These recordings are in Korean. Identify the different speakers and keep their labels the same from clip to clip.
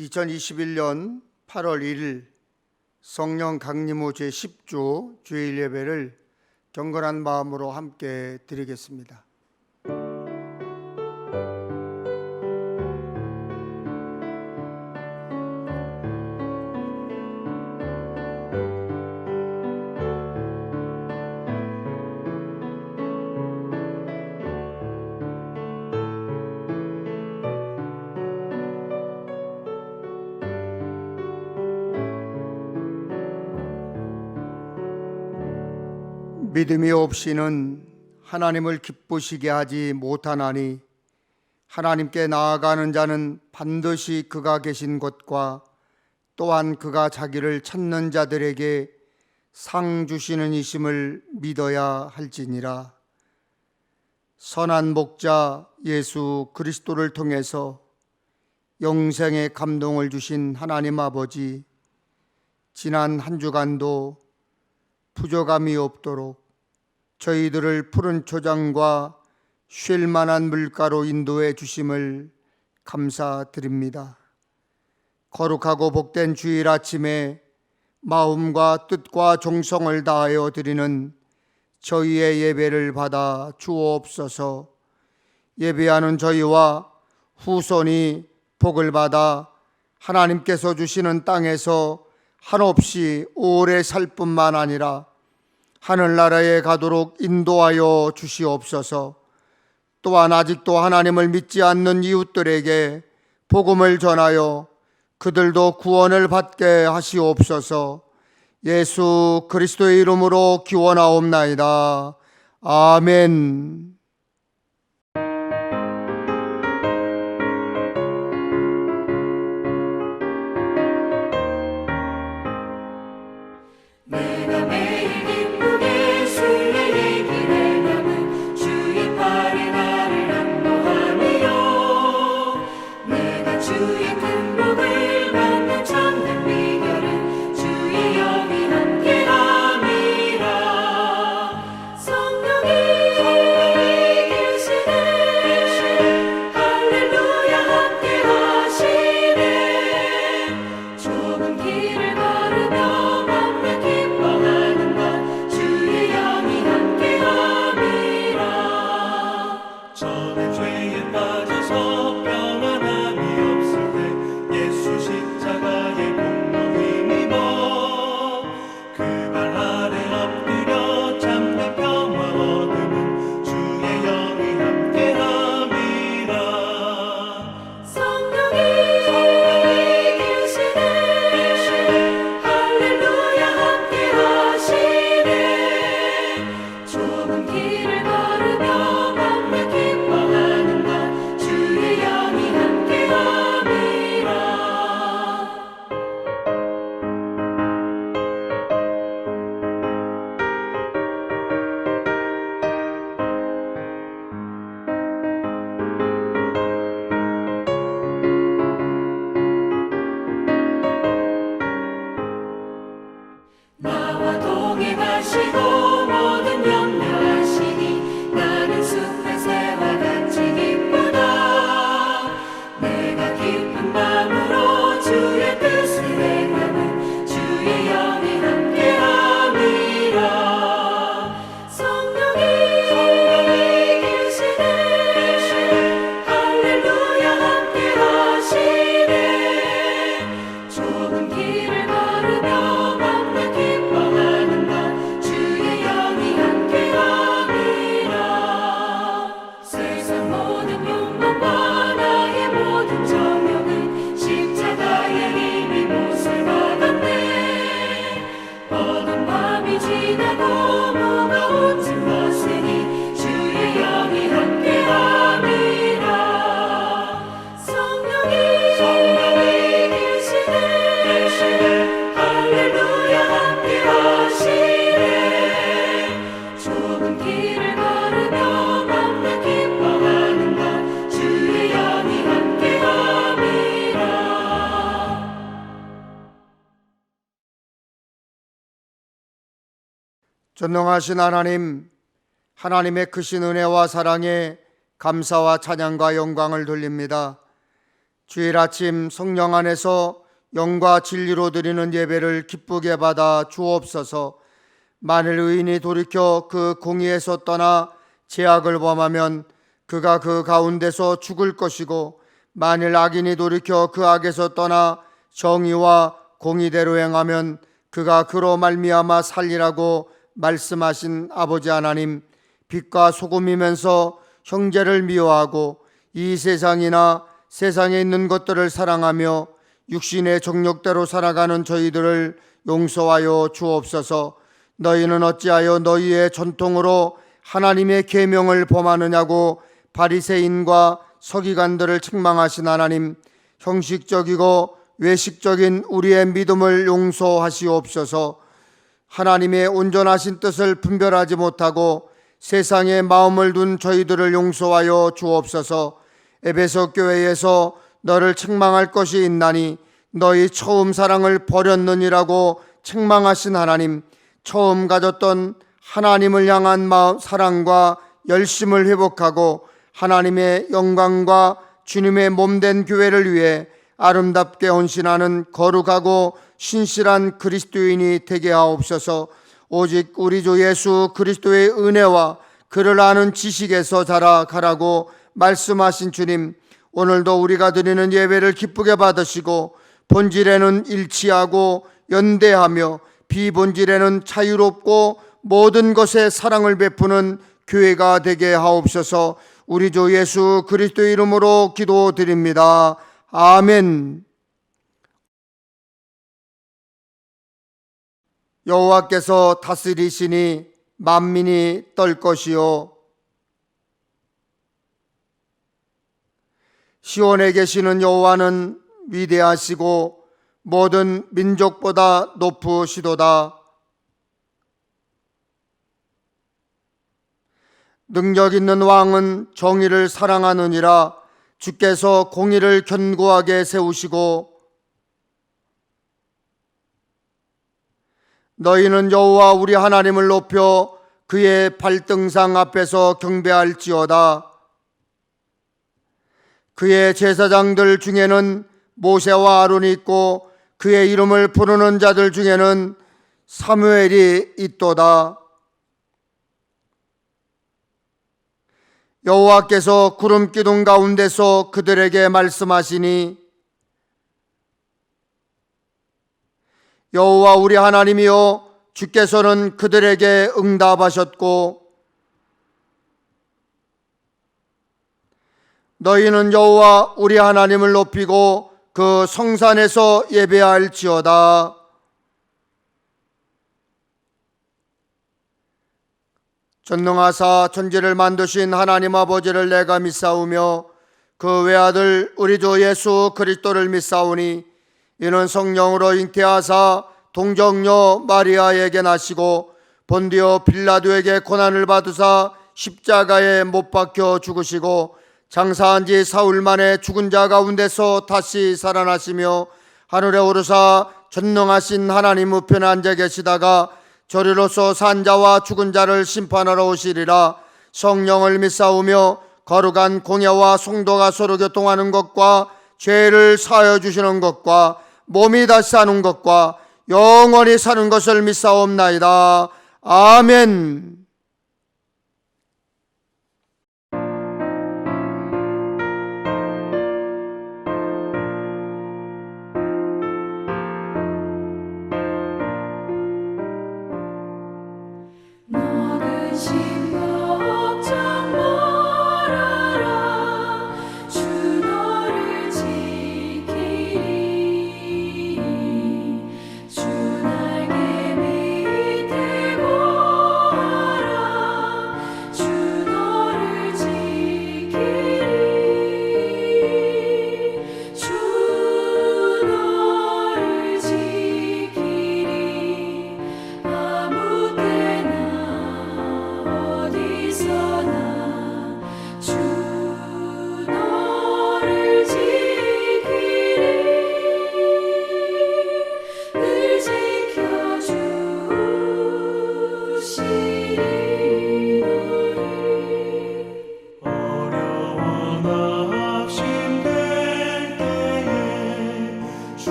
Speaker 1: 2021년 8월 1일 성령 강림후 제10주 주일 예배를 경건한 마음으로 함께 드리겠습니다. 믿음이 없이는 하나님을 기쁘시게 하지 못하나니 하나님께 나아가는 자는 반드시 그가 계신 곳과 또한 그가 자기를 찾는 자들에게 상 주시는 이심을 믿어야 할지니라. 선한 목자 예수 그리스도를 통해서 영생의 감동을 주신 하나님 아버지, 지난 한 주간도 부족함이 없도록 저희들을 푸른 초장과 쉴 만한 물가로 인도해 주심을 감사드립니다. 거룩하고 복된 주일 아침에 마음과 뜻과 정성을 다하여 드리는 저희의 예배를 받아 주옵소서. 예배하는 저희와 후손이 복을 받아 하나님께서 주시는 땅에서 한없이 오래 살 뿐만 아니라 하늘나라에 가도록 인도하여 주시옵소서. 또한 아직도 하나님을 믿지 않는 이웃들에게 복음을 전하여 그들도 구원을 받게 하시옵소서. 예수 그리스도의 이름으로 기원하옵나이다. 아멘. 전능하신 하나님, 하나님의 크신 은혜와 사랑에 감사와 찬양과 영광을 돌립니다. 주일 아침 성령 안에서 영과 진리로 드리는 예배를 기쁘게 받아 주옵소서. 만일 의인이 돌이켜 그 공의에서 떠나 죄악을 범하면 그가 그 가운데서 죽을 것이고, 만일 악인이 돌이켜 그 악에서 떠나 정의와 공의대로 행하면 그가 그로 말미암아 살리라고 말씀하신 아버지 하나님, 빛과 소금이면서 형제를 미워하고 이 세상이나 세상에 있는 것들을 사랑하며 육신의 정욕대로 살아가는 저희들을 용서하여 주옵소서. 너희는 어찌하여 너희의 전통으로 하나님의 계명을 범하느냐고 바리새인과 서기관들을 책망하신 하나님, 형식적이고 외식적인 우리의 믿음을 용서하시옵소서. 하나님의 온전하신 뜻을 분별하지 못하고 세상에 마음을 둔 저희들을 용서하여 주옵소서. 에베소 교회에서 너를 책망할 것이 있나니 너희 처음 사랑을 버렸느니라고 책망하신 하나님, 처음 가졌던 하나님을 향한 마음, 사랑과 열심을 회복하고 하나님의 영광과 주님의 몸된 교회를 위해 아름답게 헌신하는 거룩하고 신실한 그리스도인이 되게 하옵소서. 오직 우리 주 예수 그리스도의 은혜와 그를 아는 지식에서 자라가라고 말씀하신 주님, 오늘도 우리가 드리는 예배를 기쁘게 받으시고 본질에는 일치하고 연대하며 비본질에는 자유롭고 모든 것에 사랑을 베푸는 교회가 되게 하옵소서. 우리 주 예수 그리스도의 이름으로 기도드립니다. 아멘. 여호와께서 다스리시니 만민이 떨 것이요, 시온에 계시는 여호와는 위대하시고 모든 민족보다 높으시도다. 능력 있는 왕은 정의를 사랑하느니라. 주께서 공의를 견고하게 세우시고 너희는 여호와 우리 하나님을 높여 그의 발등상 앞에서 경배할지어다. 그의 제사장들 중에는 모세와 아론이 있고 그의 이름을 부르는 자들 중에는 사무엘이 있도다. 여호와께서 구름 기둥 가운데서 그들에게 말씀하시니 여호와 우리 하나님이여, 주께서는 그들에게 응답하셨고 너희는 여호와 우리 하나님을 높이고 그 성산에서 예배할지어다. 전능하사 천지를 만드신 하나님 아버지를 내가 믿사오며 그 외아들 우리 주 예수 그리스도를 믿사오니 이는 성령으로 잉태하사 동정녀 마리아에게 나시고 본디오 빌라도에게 고난을 받으사 십자가에 못 박혀 죽으시고 장사한 지 사흘 만에 죽은 자 가운데서 다시 살아나시며 하늘에 오르사 전능하신 하나님 우편에 앉아 계시다가 저리로서 산 자와 죽은 자를 심판하러 오시리라. 성령을 믿사오며 거룩한 공예와 성도가 서로 교통하는 것과 죄를 사하여 주시는 것과 몸이 다시 사는 것과 영원히 사는 것을 믿사옵나이다. 아멘.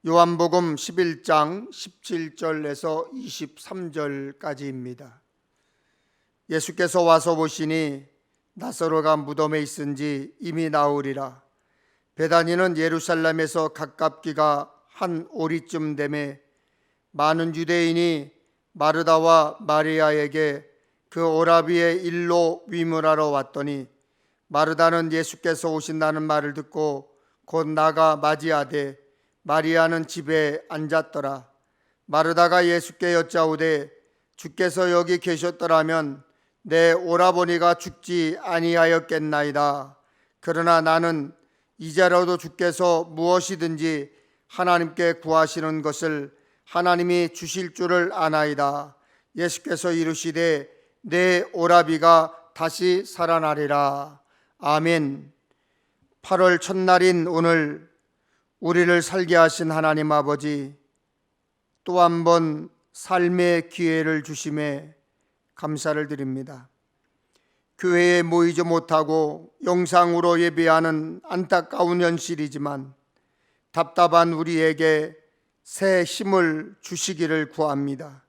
Speaker 1: 요한복음 11장 17절에서 23절까지입니다. 예수께서 와서 보시니 나사로가 무덤에 있은지 이미 나으리라. 베다니는 예루살렘에서 가깝기가 한 오리쯤 되매 많은 유대인이 마르다와 마리아에게 그 오라비의 일로 위문하러 왔더니 마르다는 예수께서 오신다는 말을 듣고 곧 나가 맞이하되 마리아는 집에 앉았더라. 마르다가 예수께 여짜오되 주께서 여기 계셨더라면 내 오라버니가 죽지 아니하였겠나이다. 그러나 나는 이제라도 주께서 무엇이든지 하나님께 구하시는 것을 하나님이 주실 줄을 아나이다. 예수께서 이르시되 내 오라비가 다시 살아나리라. 아멘. 8월 첫날인 오늘 우리를 살게 하신 하나님 아버지, 또 한 번 삶의 기회를 주심에 감사를 드립니다. 교회에 모이지 못하고 영상으로 예배하는 안타까운 현실이지만 답답한 우리에게 새 힘을 주시기를 구합니다.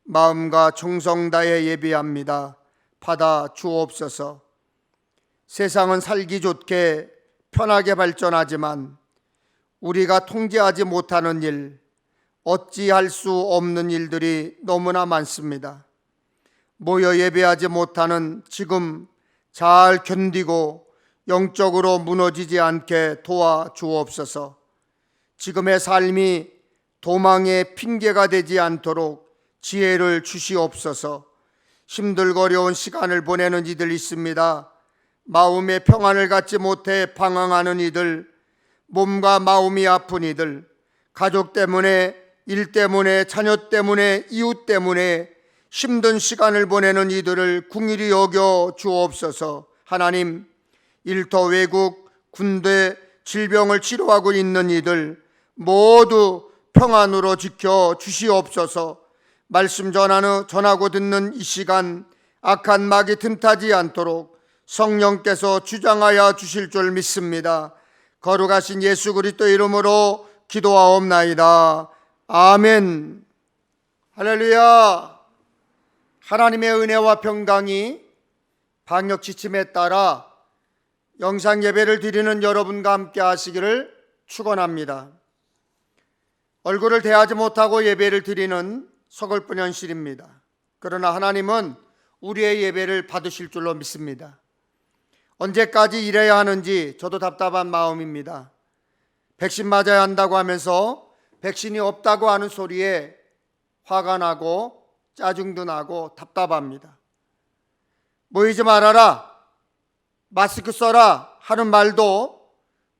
Speaker 1: 마음과 정성 다해 예배합니다. 받아 주옵소서. 세상은 살기 좋게 편하게 발전하지만 우리가 통제하지 못하는 일, 어찌할 수 없는 일들이 너무나 많습니다. 모여 예배하지 못하는 지금 잘 견디고 영적으로 무너지지 않게 도와주옵소서. 지금의 삶이 도망의 핑계가 되지 않도록 지혜를 주시옵소서. 힘들고 어려운 시간을 보내는 이들 있습니다. 마음의 평안을 갖지 못해 방황하는 이들, 몸과 마음이 아픈 이들, 가족 때문에, 일 때문에, 자녀 때문에, 이웃 때문에 힘든 시간을 보내는 이들을 긍휼히 여겨 주옵소서. 하나님, 일터, 외국, 군대, 질병을 치료하고 있는 이들 모두 평안으로 지켜 주시옵소서. 말씀 전하고 듣는 이 시간 악한 마귀 틈타지 않도록 성령께서 주장하여 주실 줄 믿습니다. 거룩하신 예수 그리스도 이름으로 기도하옵나이다. 아멘. 할렐루야. 하나님의 은혜와 평강이 방역 지침에 따라 영상 예배를 드리는 여러분과 함께 하시기를 축원합니다. 얼굴을 대하지 못하고 예배를 드리는 서글픈 현실입니다. 그러나 하나님은 우리의 예배를 받으실 줄로 믿습니다. 언제까지 이래야 하는지 저도 답답한 마음입니다. 백신 맞아야 한다고 하면서 백신이 없다고 하는 소리에 화가 나고 짜증도 나고 답답합니다. 모이지 말아라, 마스크 써라 하는 말도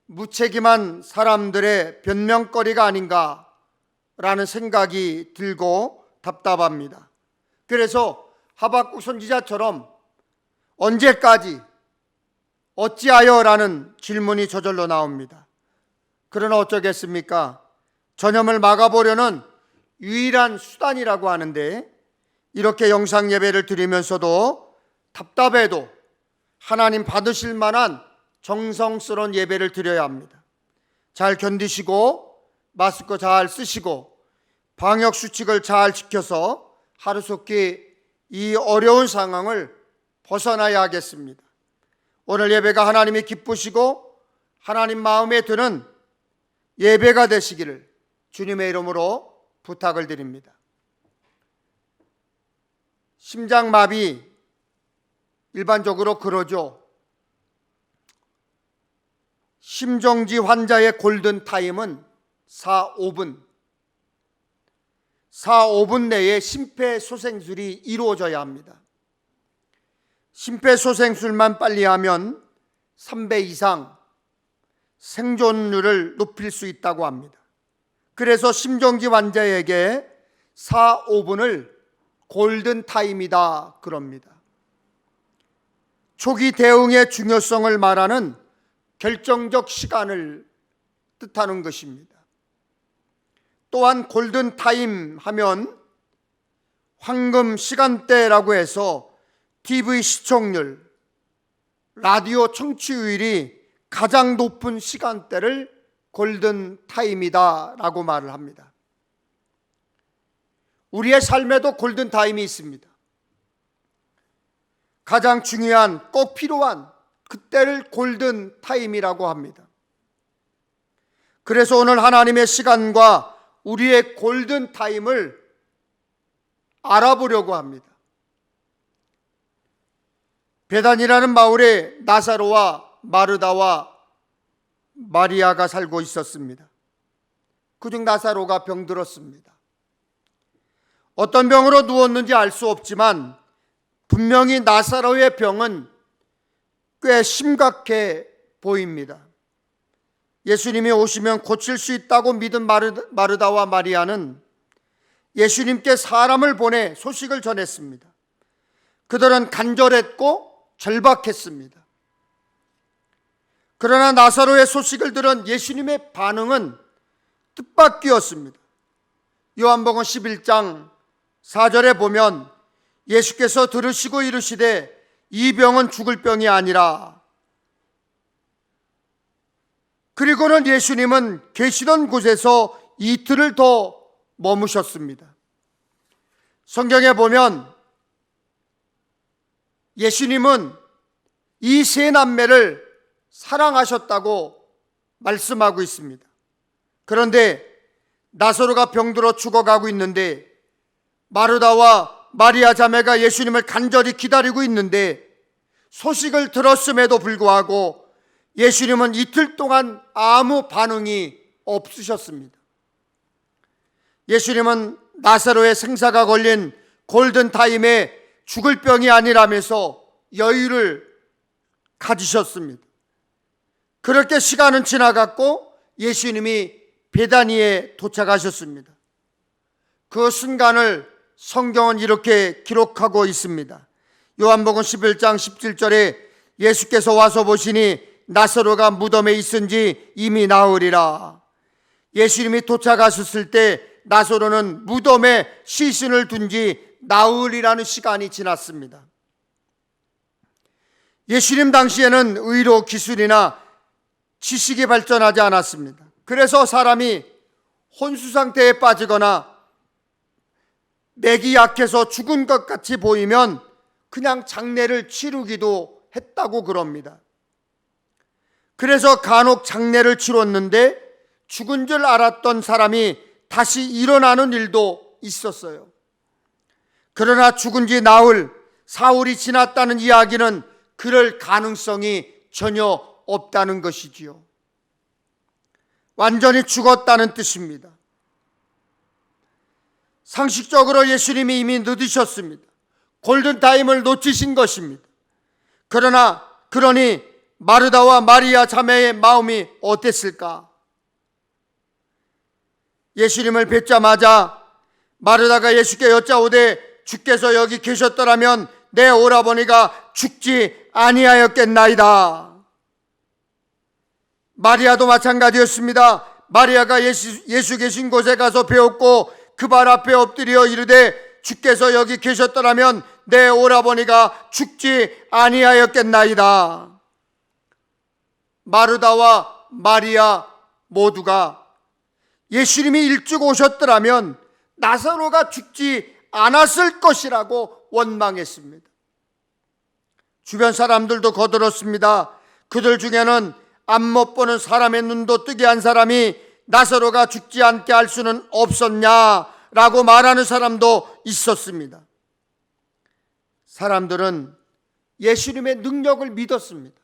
Speaker 1: 무책임한 사람들의 변명거리가 아닌가라는 생각이 들고 답답합니다. 그래서 하박국 선지자처럼 언제까지, 어찌하여 라는 질문이 저절로 나옵니다. 그러나 어쩌겠습니까? 전염을 막아보려는 유일한 수단이라고 하는데 이렇게 영상 예배를 드리면서도 답답해도 하나님 받으실 만한 정성스러운 예배를 드려야 합니다. 잘 견디시고 마스크 잘 쓰시고 방역 수칙을 잘 지켜서 하루속히 이 어려운 상황을 벗어나야 하겠습니다. 오늘 예배가 하나님이 기쁘시고 하나님 마음에 드는 예배가 되시기를 주님의 이름으로 부탁을 드립니다. 심장마비 일반적으로 그러죠. 심정지 환자의 골든타임은 4-5분. 4-5분 내에 심폐소생술이 이루어져야 합니다. 심폐소생술만 빨리 하면 3배 이상 생존율을 높일 수 있다고 합니다. 그래서 심정지 환자에게 4-5분을 골든타임이다 그럽니다. 초기 대응의 중요성을 말하는 결정적 시간을 뜻하는 것입니다. 또한 골든타임 하면 황금 시간대라고 해서 TV 시청률, 라디오 청취율이 가장 높은 시간대를 골든 타임이다 라고 말을 합니다. 우리의 삶에도 골든 타임이 있습니다. 가장 중요한, 꼭 필요한 그때를 골든 타임이라고 합니다. 그래서 오늘 하나님의 시간과 우리의 골든 타임을 알아보려고 합니다. 베단이라는 마을에 나사로와 마르다와 마리아가 살고 있었습니다. 그중 나사로가 병들었습니다. 어떤 병으로 누웠는지 알 수 없지만 분명히 나사로의 병은 꽤 심각해 보입니다. 예수님이 오시면 고칠 수 있다고 믿은 마르다와 마리아는 예수님께 사람을 보내 소식을 전했습니다. 그들은 간절했고 절박했습니다. 그러나 나사로의 소식을 들은 예수님의 반응은 뜻밖이었습니다. 요한복음 11장 4절에 보면 예수께서 들으시고 이르시되 이 병은 죽을 병이 아니라, 그리고는 예수님은 계시던 곳에서 이틀을 더 머무셨습니다. 성경에 보면 예수님은 이 세 남매를 사랑하셨다고 말씀하고 있습니다. 그런데 나사로가 병들어 죽어가고 있는데 마르다와 마리아 자매가 예수님을 간절히 기다리고 있는데 소식을 들었음에도 불구하고 예수님은 이틀 동안 아무 반응이 없으셨습니다. 예수님은 나사로의 생사가 걸린 골든타임에 죽을 병이 아니라면서 여유를 가지셨습니다. 그렇게 시간은 지나갔고 예수님이 베다니에 도착하셨습니다. 그 순간을 성경은 이렇게 기록하고 있습니다. 요한복음 11장 17절에 예수께서 와서 보시니 나사로가 무덤에 있은지 이미 나으리라. 예수님이 도착하셨을 때 나사로는 무덤에 시신을 둔 지 나흘이라는 시간이 지났습니다. 예수님 당시에는 의료 기술이나 지식이 발전하지 않았습니다. 그래서 사람이 혼수 상태에 빠지거나 맥이 약해서 죽은 것 같이 보이면 그냥 장례를 치르기도 했다고 그럽니다. 그래서 간혹 장례를 치렀는데 죽은 줄 알았던 사람이 다시 일어나는 일도 있었어요. 그러나 죽은 지 나흘, 사흘이 지났다는 이야기는 그럴 가능성이 전혀 없다는 것이지요. 완전히 죽었다는 뜻입니다. 상식적으로 예수님이 이미 늦으셨습니다. 골든타임을 놓치신 것입니다. 그러니 마르다와 마리아 자매의 마음이 어땠을까? 예수님을 뵙자마자 마르다가 예수께 여짜오되 주께서 여기 계셨더라면 내 오라버니가 죽지 아니하였겠나이다. 마리아도 마찬가지였습니다. 마리아가 예수 계신 곳에 가서 배웠고 그 발 앞에 엎드려 이르되 주께서 여기 계셨더라면 내 오라버니가 죽지 아니하였겠나이다. 마르다와 마리아 모두가 예수님이 일찍 오셨더라면 나사로가 죽지 않았을 것이라고 원망했습니다. 주변 사람들도 거들었습니다. 그들 중에는 앞 못 보는 사람의 눈도 뜨게 한 사람이 나사로가 죽지 않게 할 수는 없었냐라고 말하는 사람도 있었습니다. 사람들은 예수님의 능력을 믿었습니다.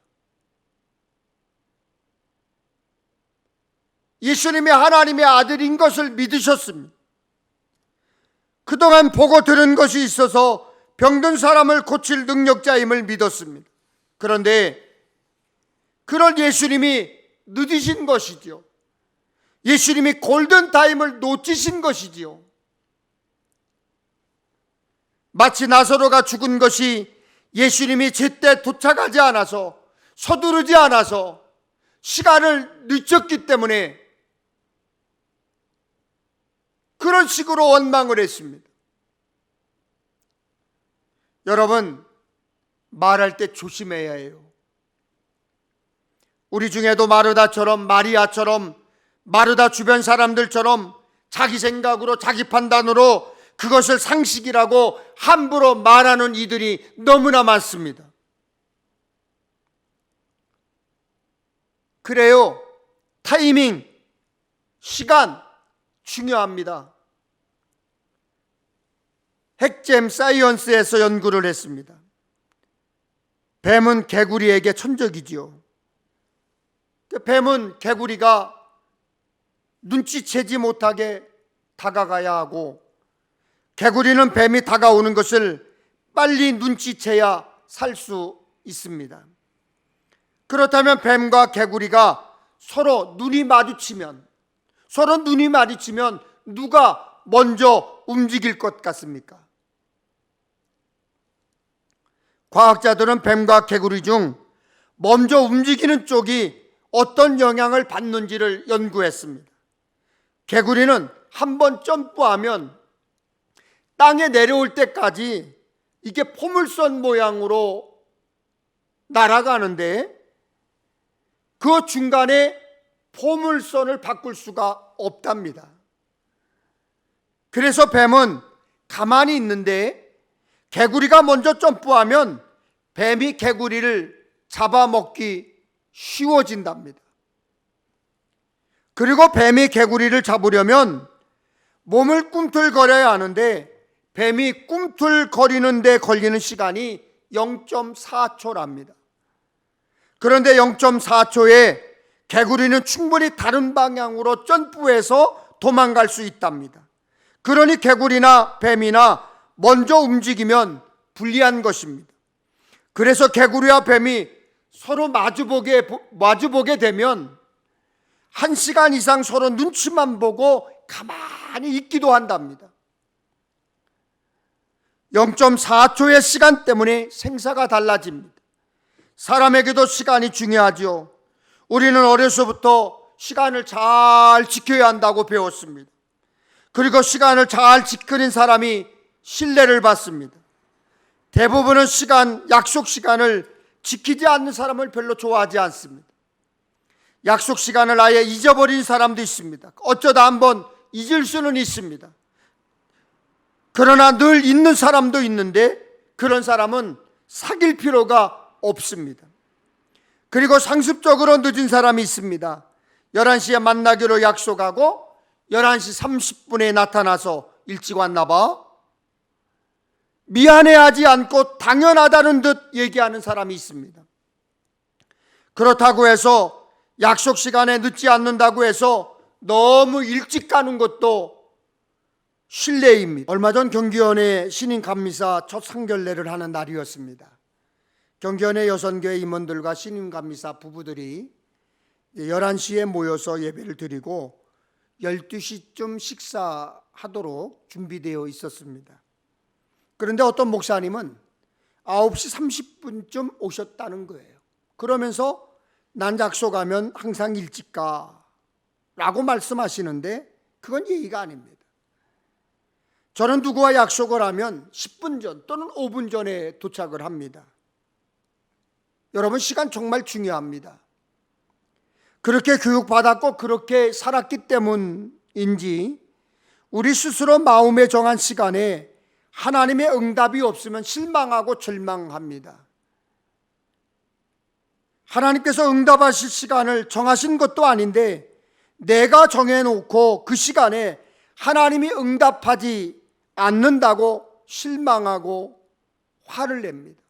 Speaker 1: 예수님이 하나님의 아들인 것을 믿으셨습니다. 그동안 보고 들은 것이 있어서 병든 사람을 고칠 능력자임을 믿었습니다. 그런데 그럴 예수님이 늦으신 것이지요. 예수님이 골든타임을 놓치신 것이지요. 마치 나사로가 죽은 것이 예수님이 제때 도착하지 않아서, 서두르지 않아서 시간을 늦췄기 때문에 그런 식으로 원망을 했습니다. 여러분, 말할 때 조심해야 해요. 우리 중에도 마르다처럼 마리아처럼 마르다 주변 사람들처럼 자기 생각으로 자기 판단으로 그것을 상식이라고 함부로 말하는 이들이 너무나 많습니다. 그래요. 타이밍, 시간 중요합니다. 핵잼 사이언스에서 연구를 했습니다. 뱀은 개구리에게 천적이지요. 뱀은 개구리가 눈치채지 못하게 다가가야 하고, 개구리는 뱀이 다가오는 것을 빨리 눈치채야 살 수 있습니다. 그렇다면 뱀과 개구리가 서로 눈이 마주치면 누가 먼저 움직일 것 같습니까? 과학자들은 뱀과 개구리 중 먼저 움직이는 쪽이 어떤 영향을 받는지를 연구했습니다. 개구리는 한번 점프하면 땅에 내려올 때까지 이게 포물선 모양으로 날아가는데, 그 중간에 포물선을 바꿀 수가 없답니다. 그래서 뱀은 가만히 있는데 개구리가 먼저 점프하면 뱀이 개구리를 잡아먹기 쉬워진답니다. 그리고 뱀이 개구리를 잡으려면 몸을 꿈틀거려야 하는데, 뱀이 꿈틀거리는 데 걸리는 시간이 0.4초랍니다. 그런데 0.4초에 개구리는 충분히 다른 방향으로 점프해서 도망갈 수 있답니다. 그러니 개구리나 뱀이나 먼저 움직이면 불리한 것입니다. 그래서 개구리와 뱀이 서로 마주보게 되면 1시간 이상 서로 눈치만 보고 가만히 있기도 한답니다. 0.4초의 시간 때문에 생사가 달라집니다. 사람에게도 시간이 중요하죠. 우리는 어려서부터 시간을 잘 지켜야 한다고 배웠습니다. 그리고 시간을 잘 지키는 사람이 신뢰를 받습니다. 대부분은 약속 시간을 지키지 않는 사람을 별로 좋아하지 않습니다. 약속 시간을 아예 잊어버린 사람도 있습니다. 어쩌다 한번 잊을 수는 있습니다. 그러나 늘 있는 사람도 있는데, 그런 사람은 사귈 필요가 없습니다. 그리고 상습적으로 늦은 사람이 있습니다. 11시에 만나기로 약속하고 11시 30분에 나타나서 일찍 왔나 봐. 미안해하지 않고 당연하다는 듯 얘기하는 사람이 있습니다. 그렇다고 해서 약속 시간에 늦지 않는다고 해서 너무 일찍 가는 것도 신뢰입니다. 얼마 전 경기원의 신임 감리사 첫 상견례를 하는 날이었습니다. 경기원의 여선교회 임원들과 신임 감리사 부부들이 11시에 모여서 예배를 드리고 12시쯤 식사하도록 준비되어 있었습니다. 그런데 어떤 목사님은 9시 30분쯤 오셨다는 거예요. 그러면서 난 약속하면 항상 일찍 가 라고 말씀하시는데, 그건 예의가 아닙니다. 저는 누구와 약속을 하면 10분 전 또는 5분 전에 도착을 합니다. 여러분, 시간 정말 중요합니다. 그렇게 교육받았고 그렇게 살았기 때문인지 우리 스스로 마음에 정한 시간에 하나님의 응답이 없으면 실망하고 절망합니다. 하나님께서 응답하실 시간을 정하신 것도 아닌데 내가 정해놓고 그 시간에 하나님이 응답하지 않는다고 실망하고 화를 냅니다.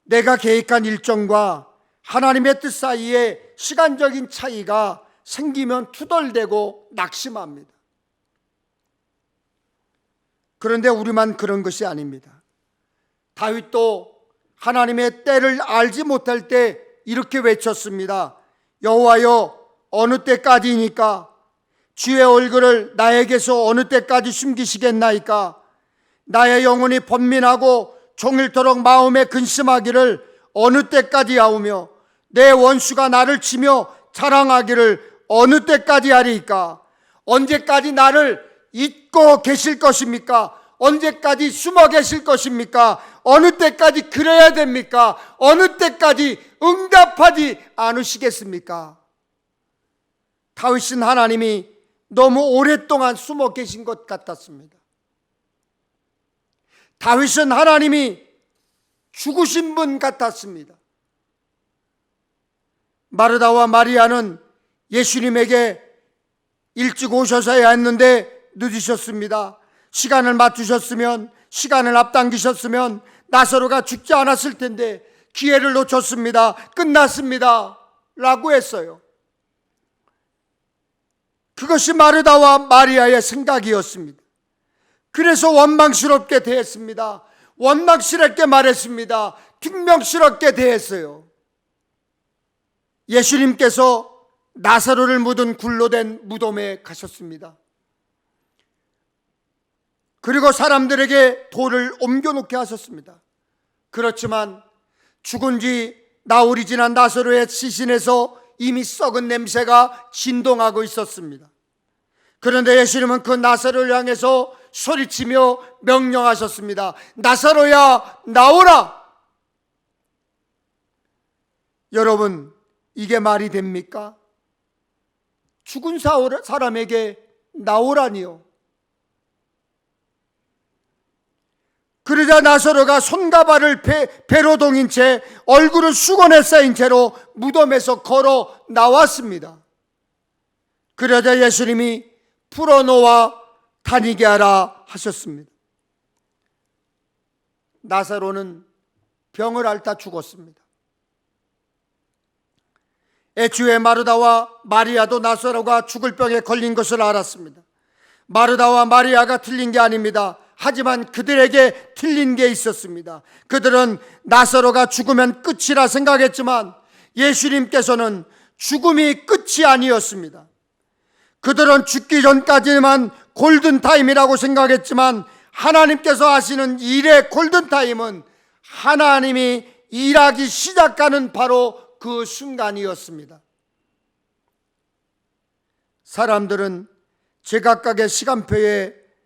Speaker 1: 내가 계획한 일정과 하나님의 뜻 사이에 시간적인 차이가 생기면 투덜대고 낙심합니다. 그런데 우리만 그런 것이 아닙니다. 다윗도 하나님의 때를 알지 못할 때 이렇게 외쳤습니다. 여호와여, 어느 때까지이니까? 주의 얼굴을 나에게서 어느 때까지 숨기시겠나이까? 나의 영혼이 번민하고 종일토록 마음에 근심하기를 어느 때까지 하오며 내 원수가 나를 치며 자랑하기를 어느 때까지 하리이까? 언제까지 나를 잊고 계실 것입니까? 언제까지 숨어 계실 것입니까? 어느 때까지 그래야 됩니까? 어느 때까지 응답하지 않으시겠습니까? 다윗은 하나님이 너무 오랫동안 숨어 계신 것 같았습니다. 다윗은 하나님이 죽으신 분 같았습니다. 마르다와 마리아는 예수님에게 일찍 오셔서야 했는데 늦으셨습니다. 시간을 맞추셨으면, 시간을 앞당기셨으면 나사로가 죽지 않았을 텐데 기회를 놓쳤습니다. 끝났습니다 라고 했어요. 그것이 마르다와 마리아의 생각이었습니다. 그래서 원망스럽게 대했습니다. 원망스럽게 말했습니다. 퉁명스럽게 대했어요. 예수님께서 나사로를 묻은 굴로 된 무덤에 가셨습니다. 그리고 사람들에게 돌을 옮겨놓게 하셨습니다. 그렇지만 죽은 지 나흘이 지난 나사로의 시신에서 이미 썩은 냄새가 진동하고 있었습니다. 그런데 예수님은 그 나사로를 향해서 소리치며 명령하셨습니다. 나사로야, 나오라! 여러분, 이게 말이 됩니까? 죽은 사람에게 나오라니요. 그러자 나사로가 손과 발을 배로 동인 채 얼굴은 수건에 쌓인 채로 무덤에서 걸어 나왔습니다. 그러자 예수님이 풀어놓아 다니게 하라 하셨습니다. 나사로는 병을 앓다 죽었습니다. 애초에 마르다와 마리아도 나사로가 죽을 병에 걸린 것을 알았습니다. 마르다와 마리아가 틀린 게 아닙니다. 하지만 그들에게 틀린 게 있었습니다. 그들은 나사로가 죽으면 끝이라 생각했지만 예수님께서는 죽음이 끝이 아니었습니다. 그들은 죽기 전까지만 골든타임이라고 생각했지만 하나님께서 하시는 일의 골든타임은 하나님이 일하기 시작하는 바로 그 순간이었습니다. 사람들은 제각각의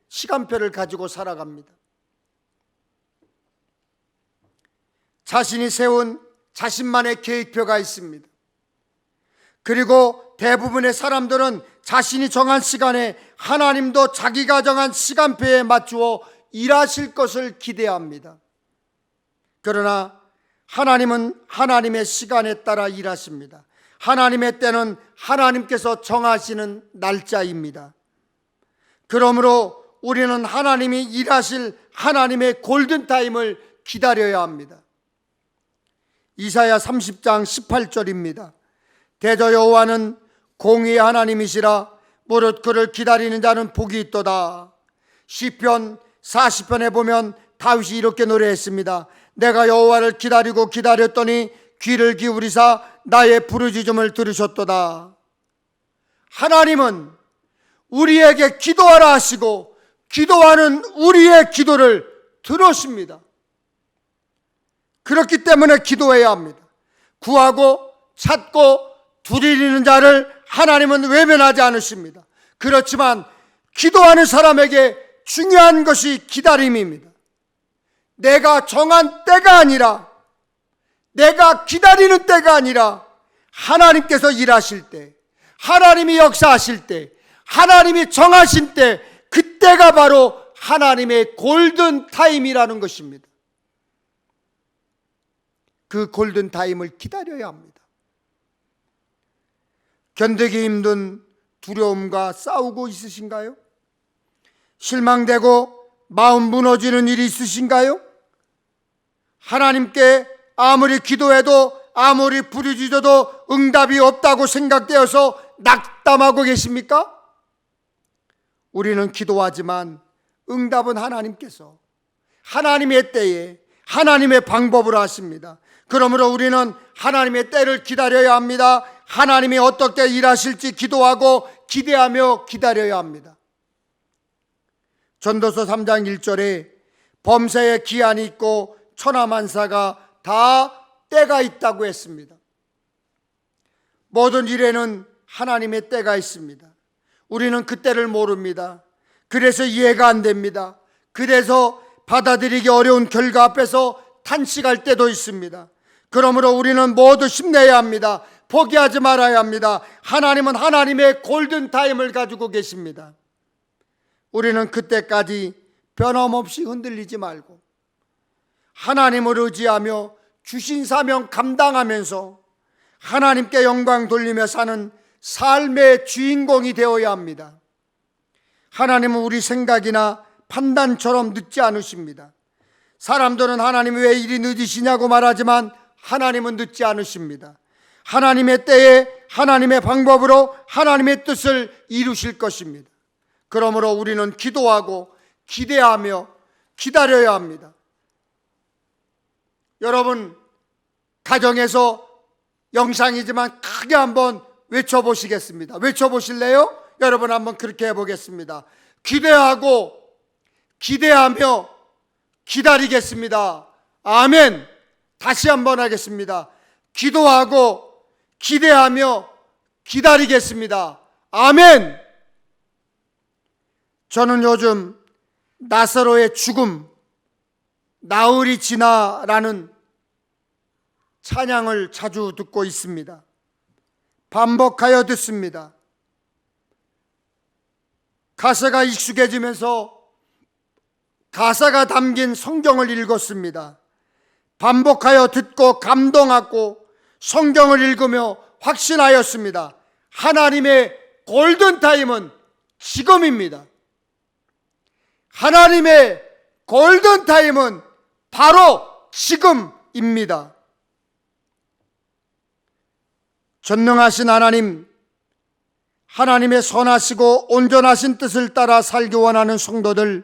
Speaker 1: 시간표를 가지고 살아갑니다. 자신이 세운 자신만의 계획표가 있습니다. 그리고 대부분의 사람들은 자신이 정한 시간에 하나님도 자기가 정한 시간표에 맞추어 일하실 것을 기대합니다. 그러나 하나님은 하나님의 시간에 따라 일하십니다. 하나님의 때는 하나님께서 정하시는 날짜입니다. 그러므로 우리는 하나님이 일하실 하나님의 골든타임을 기다려야 합니다. 이사야 30장 18절입니다. 대저 여호와는 공의의 하나님이시라. 무릇 그를 기다리는 자는 복이 있도다. 시편 40편에 보면 다윗이 이렇게 노래했습니다. 내가 여호와를 기다리고 기다렸더니 귀를 기울이사 나의 부르짖음을 들으셨도다. 하나님은 우리에게 기도하라 하시고 기도하는 우리의 기도를 들으십니다. 그렇기 때문에 기도해야 합니다. 구하고 찾고 두드리는 자를 하나님은 외면하지 않으십니다. 그렇지만 기도하는 사람에게 중요한 것이 기다림입니다. 내가 정한 때가 아니라, 내가 기다리는 때가 아니라 하나님께서 일하실 때, 하나님이 역사하실 때, 하나님이 정하신 때, 그때가 바로 하나님의 골든타임이라는 것입니다. 그 골든타임을 기다려야 합니다. 견디기 힘든 두려움과 싸우고 있으신가요? 실망되고 마음 무너지는 일이 있으신가요? 하나님께 아무리 기도해도 아무리 부르짖어도 응답이 없다고 생각되어서 낙담하고 계십니까? 우리는 기도하지만 응답은 하나님께서 하나님의 때에 하나님의 방법으로 하십니다. 그러므로 우리는 하나님의 때를 기다려야 합니다. 하나님이 어떻게 일하실지 기도하고 기대하며 기다려야 합니다. 전도서 3장 1절에 범사에 기한이 있고 천하만사가 다 때가 있다고 했습니다. 모든 일에는 하나님의 때가 있습니다. 우리는 그 때를 모릅니다. 그래서 이해가 안 됩니다. 그래서 받아들이기 어려운 결과 앞에서 탄식할 때도 있습니다. 그러므로 우리는 모두 힘내야 합니다. 포기하지 말아야 합니다. 하나님은 하나님의 골든타임을 가지고 계십니다. 우리는 그때까지 변함없이 흔들리지 말고 하나님을 의지하며 주신 사명 감당하면서 하나님께 영광 돌리며 사는 삶의 주인공이 되어야 합니다. 하나님은 우리 생각이나 판단처럼 늦지 않으십니다. 사람들은 하나님이 왜 이리 늦으시냐고 말하지만 하나님은 늦지 않으십니다. 하나님의 때에 하나님의 방법으로 하나님의 뜻을 이루실 것입니다. 그러므로 우리는 기도하고 기대하며 기다려야 합니다. 여러분, 가정에서 영상이지만 크게 한번 외쳐보시겠습니다. 외쳐보실래요? 여러분 한번 그렇게 해보겠습니다. 기대하고 기대하며 기다리겠습니다. 아멘. 다시 한번 하겠습니다. 기도하고 기대하며 기다리겠습니다. 아멘. 저는 요즘 나사로의 죽음, 나흘이 지나라는 찬양을 자주 듣고 있습니다. 반복하여 듣습니다. 가사가 익숙해지면서 가사가 담긴 성경을 읽었습니다. 반복하여 듣고 감동하고 성경을 읽으며 확신하였습니다. 하나님의 골든타임은 지금입니다. 하나님의 골든타임은 바로 지금입니다. 전능하신 하나님, 하나님의 선하시고 온전하신 뜻을 따라 살기 원하는 성도들,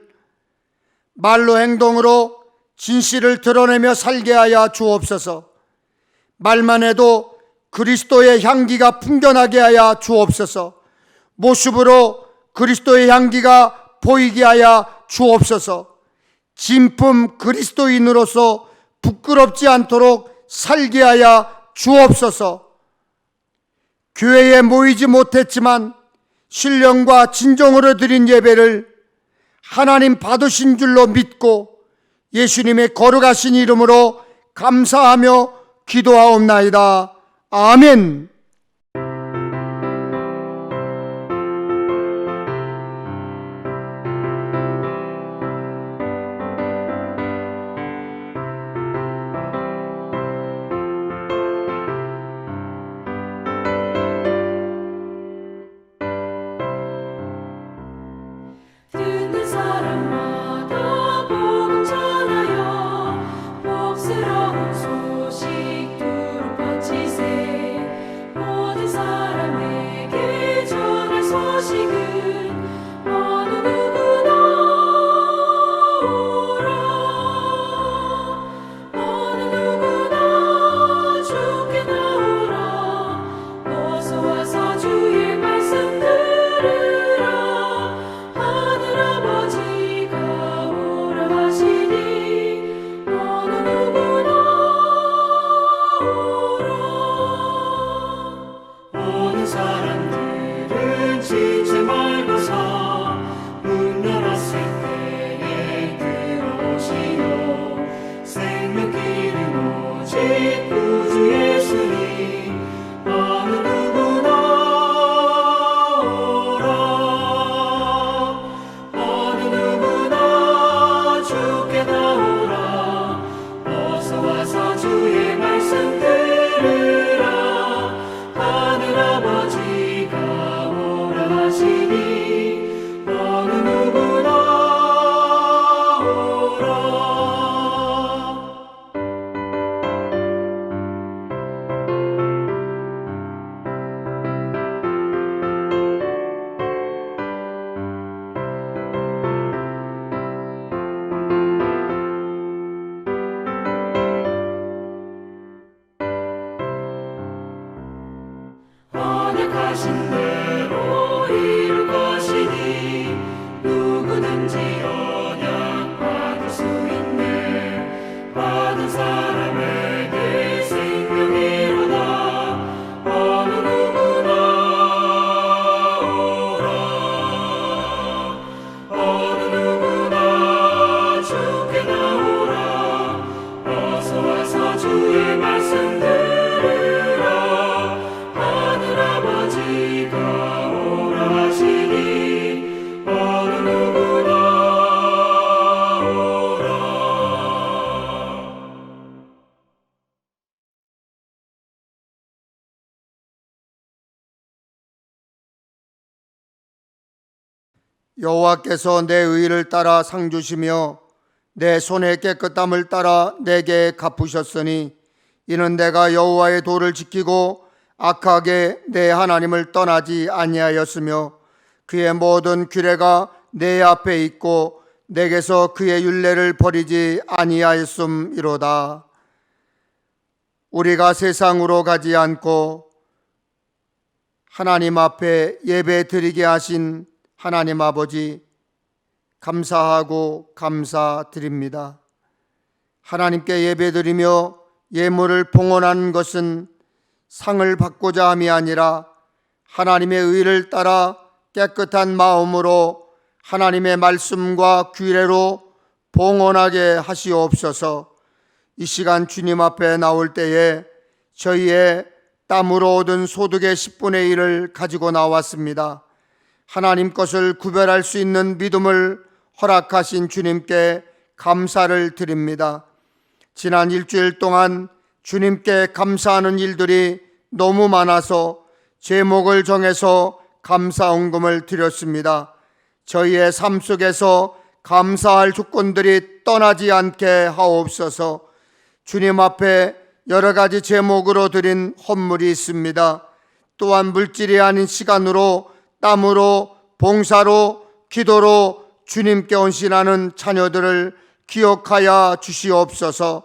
Speaker 1: 말로 행동으로 진실을 드러내며 살게 하여 주옵소서. 말만 해도 그리스도의 향기가 풍겨나게 하여 주옵소서. 모습으로 그리스도의 향기가 보이게 하여 주옵소서. 진품 그리스도인으로서 부끄럽지 않도록 살게 하여 주옵소서. 교회에 모이지 못했지만 신령과 진정으로 드린 예배를 하나님 받으신 줄로 믿고 예수님의 거룩하신 이름으로 감사하며 기도하옵나이다. 아멘.
Speaker 2: 듣는 사람마다 복음 전하여 복스러운 소식 두루 퍼지세. 모든 사람에게 전할 소식은 어느 누구나 오라. 어느 누구나 주께 나오라. 어서 와서 주의 말씀 들으라. 하늘아버지가 오라 하시니 어느 누구나 오라. 모든 사람들은 지체 말고서 문 열었을 때에 들어오시오. 생명길은 오직 구주 예수니 어느 누구나 오라. 어느 누구나 주께 나오라. 어서 와서 주의 말씀 들으라. 하늘아버지가 오라 하시니 어느 누구나 오라. 언약하신 대로 이룰 것이니 누구든지 언약 받을 수 있네. 받은 사람에게 생명이로다. 어느 누구나 오라. 어느 누구나 주께 나오라. 어서 와서 주의 말씀 들으라.
Speaker 1: 여호와께서 내 의를 따라 상 주시며 내 손의 깨끗함을 따라 내게 갚으셨으니 이는 내가 여호와의 도를 지키고 악하게 내 하나님을 떠나지 아니하였으며 그의 모든 규례가 내 앞에 있고 내게서 그의 율례를 버리지 아니하였음이로다. 우리가 세상으로 가지 않고 하나님 앞에 예배 드리게 하신 하나님 아버지, 감사하고 감사드립니다. 하나님께 예배 드리며 예물을 봉헌하는 것은 상을 받고자 함이 아니라 하나님의 의를 따라 깨끗한 마음으로 하나님의 말씀과 규례로 봉헌하게 하시옵소서. 이 시간 주님 앞에 나올 때에 저희의 땀으로 얻은 소득의 10분의 1을 가지고 나왔습니다. 하나님 것을 구별할 수 있는 믿음을 허락하신 주님께 감사를 드립니다. 지난 일주일 동안 주님께 감사하는 일들이 너무 많아서 제목을 정해서 감사헌금을 드렸습니다. 저희의 삶 속에서 감사할 조건들이 떠나지 않게 하옵소서. 주님 앞에 여러 가지 제목으로 드린 헌물이 있습니다. 또한 물질이 아닌 시간으로, 땀으로, 봉사로, 기도로 주님께 헌신하는 자녀들을 기억하여 주시옵소서.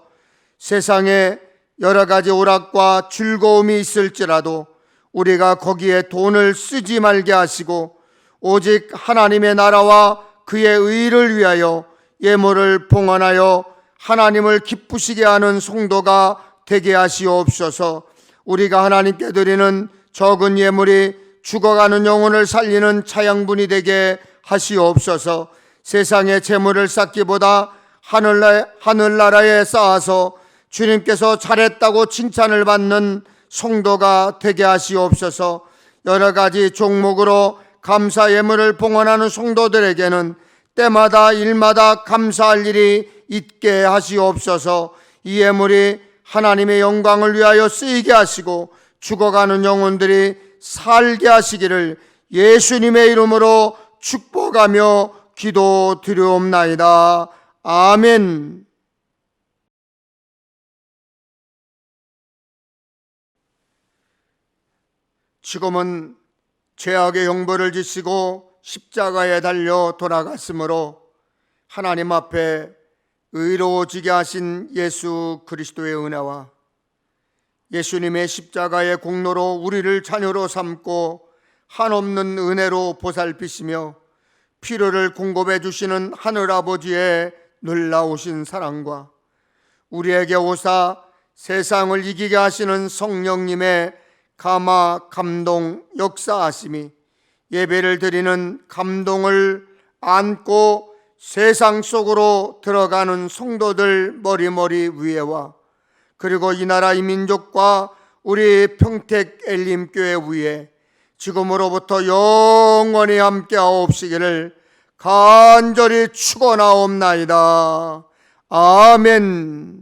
Speaker 1: 세상에 여러 가지 오락과 즐거움이 있을지라도 우리가 거기에 돈을 쓰지 말게 하시고 오직 하나님의 나라와 그의 의를 위하여 예물을 봉헌하여 하나님을 기쁘시게 하는 성도가 되게 하시옵소서. 우리가 하나님께 드리는 적은 예물이 죽어가는 영혼을 살리는 차양분이 되게 하시옵소서. 세상의 재물을 쌓기보다 하늘나라에 쌓아서 주님께서 잘했다고 칭찬을 받는 성도가 되게 하시옵소서. 여러 가지 종목으로 감사 예물을 봉헌하는 성도들에게는 때마다 일마다 감사할 일이 있게 하시옵소서. 이 예물이 하나님의 영광을 위하여 쓰이게 하시고 죽어가는 영혼들이 살게 하시기를 예수님의 이름으로 축복하며 기도드리옵나이다. 아멘. 지금은 죄악의 형벌을 지시고 십자가에 달려 돌아갔으므로 하나님 앞에 의로워지게 하신 예수 그리스도의 은혜와 예수님의 십자가의 공로로 우리를 자녀로 삼고 한없는 은혜로 보살피시며 필요를 공급해 주시는 하늘아버지의 놀라우신 사랑과 우리에게 오사 세상을 이기게 하시는 성령님의 감화, 감동, 역사하심이 예배를 드리는 감동을 안고 세상 속으로 들어가는 성도들 머리머리 위에와 그리고 이 나라 이 민족과 우리 평택 엘림교회 위에 지금으로부터 영원히 함께 하옵시기를 간절히 축원하옵나이다. 아멘.